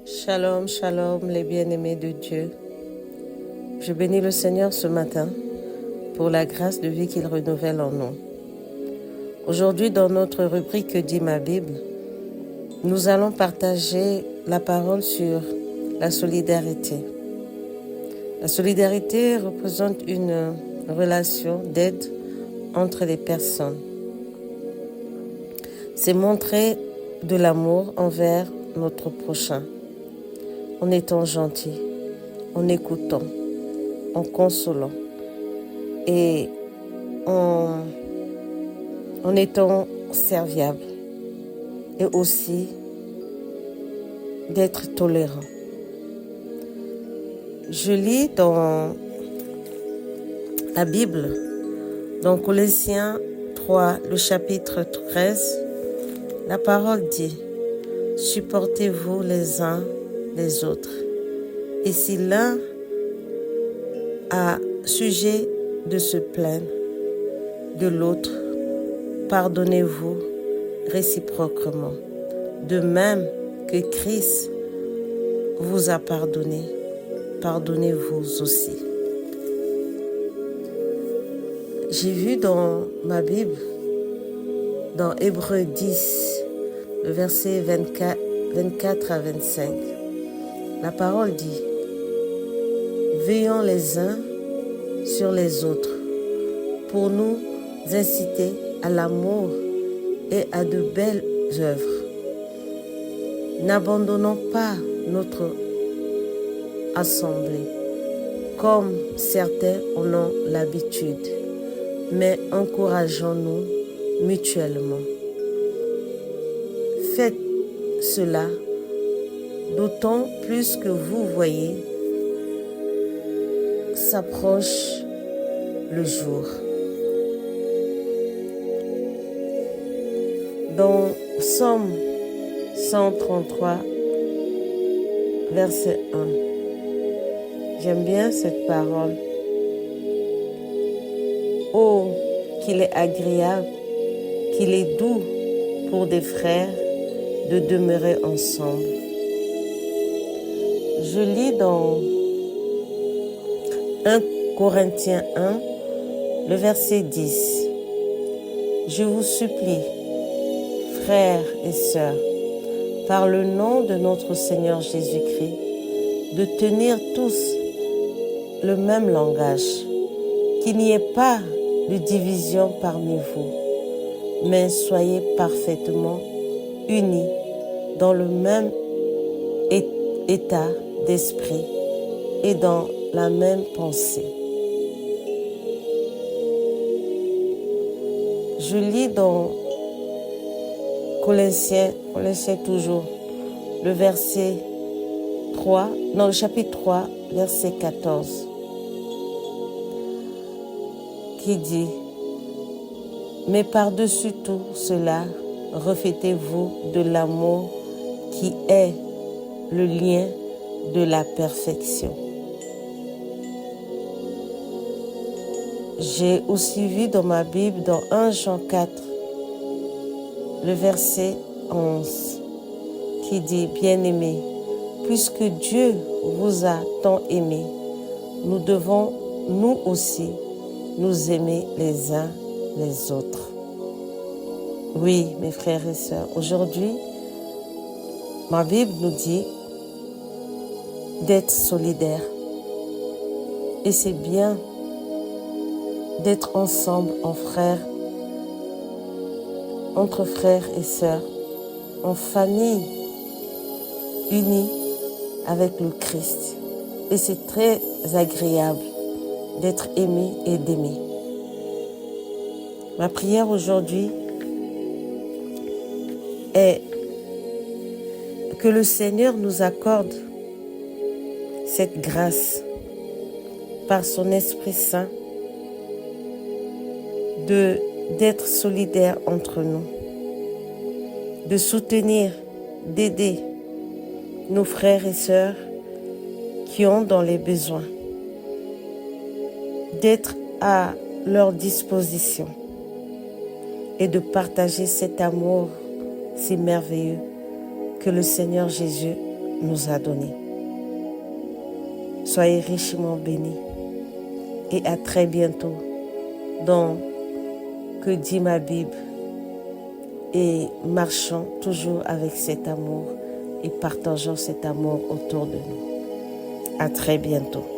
Shalom, shalom, les bien-aimés de Dieu. Je bénis le Seigneur ce matin pour la grâce de vie qu'il renouvelle en nous. Aujourd'hui, dans notre rubrique Que dit ma Bible, nous allons partager la parole sur la solidarité. La solidarité représente une relation d'aide entre les personnes. C'est montrer de l'amour envers notre prochain, en étant gentil, en écoutant, en consolant et en étant serviable et aussi d'être tolérant. Je lis dans la Bible, dans Colossiens 3, le chapitre 13, la parole dit « Supportez-vous les uns les autres. Et si l'un a sujet de se plaindre de l'autre, pardonnez-vous réciproquement, de même que Christ vous a pardonné, pardonnez-vous aussi. » J'ai vu dans ma Bible, dans Hébreux 10, le verset 24 à 25, la parole dit « Veillons les uns sur les autres pour nous inciter à l'amour et à de belles œuvres. N'abandonnons pas notre assemblée comme certains en ont l'habitude, mais encourageons-nous mutuellement. Faites cela d'autant plus que vous voyez s'approche le jour. » Dans Psaume 133, verset 1, j'aime bien cette parole. « Oh, qu'il est agréable, qu'il est doux pour des frères de demeurer ensemble. » Je lis dans 1 Corinthiens 1, le verset 10. « Je vous supplie, frères et sœurs, par le nom de notre Seigneur Jésus-Christ, de tenir tous le même langage, qu'il n'y ait pas de division parmi vous, mais soyez parfaitement unis dans le même état d'esprit et dans la même pensée. » Je lis dans Colossiens toujours, le verset 3, dans le chapitre 3, verset 14, qui dit « Mais par-dessus tout cela, revêtez-vous de l'amour qui est le lien de la perfection. » J'ai aussi vu dans ma Bible, dans 1 Jean 4, le verset 11, qui dit « Bien-aimés, puisque Dieu vous a tant aimés, nous devons, nous aussi, nous aimer les uns les autres. » Oui, mes frères et sœurs, aujourd'hui, ma Bible nous dit d'être solidaires. Et c'est bien d'être ensemble en frères, entre frères et sœurs, en famille, unis avec le Christ. Et c'est très agréable d'être aimé et d'aimer. Ma prière aujourd'hui est que le Seigneur nous accorde cette grâce par son Esprit Saint d'être solidaires entre nous, de soutenir, d'aider nos frères et sœurs qui ont dans les besoins, d'être à leur disposition et de partager cet amour si merveilleux que le Seigneur Jésus nous a donné. Soyez richement bénis et à très bientôt dans Que dit ma Bible, et marchons toujours avec cet amour et partageons cet amour autour de nous. À très bientôt.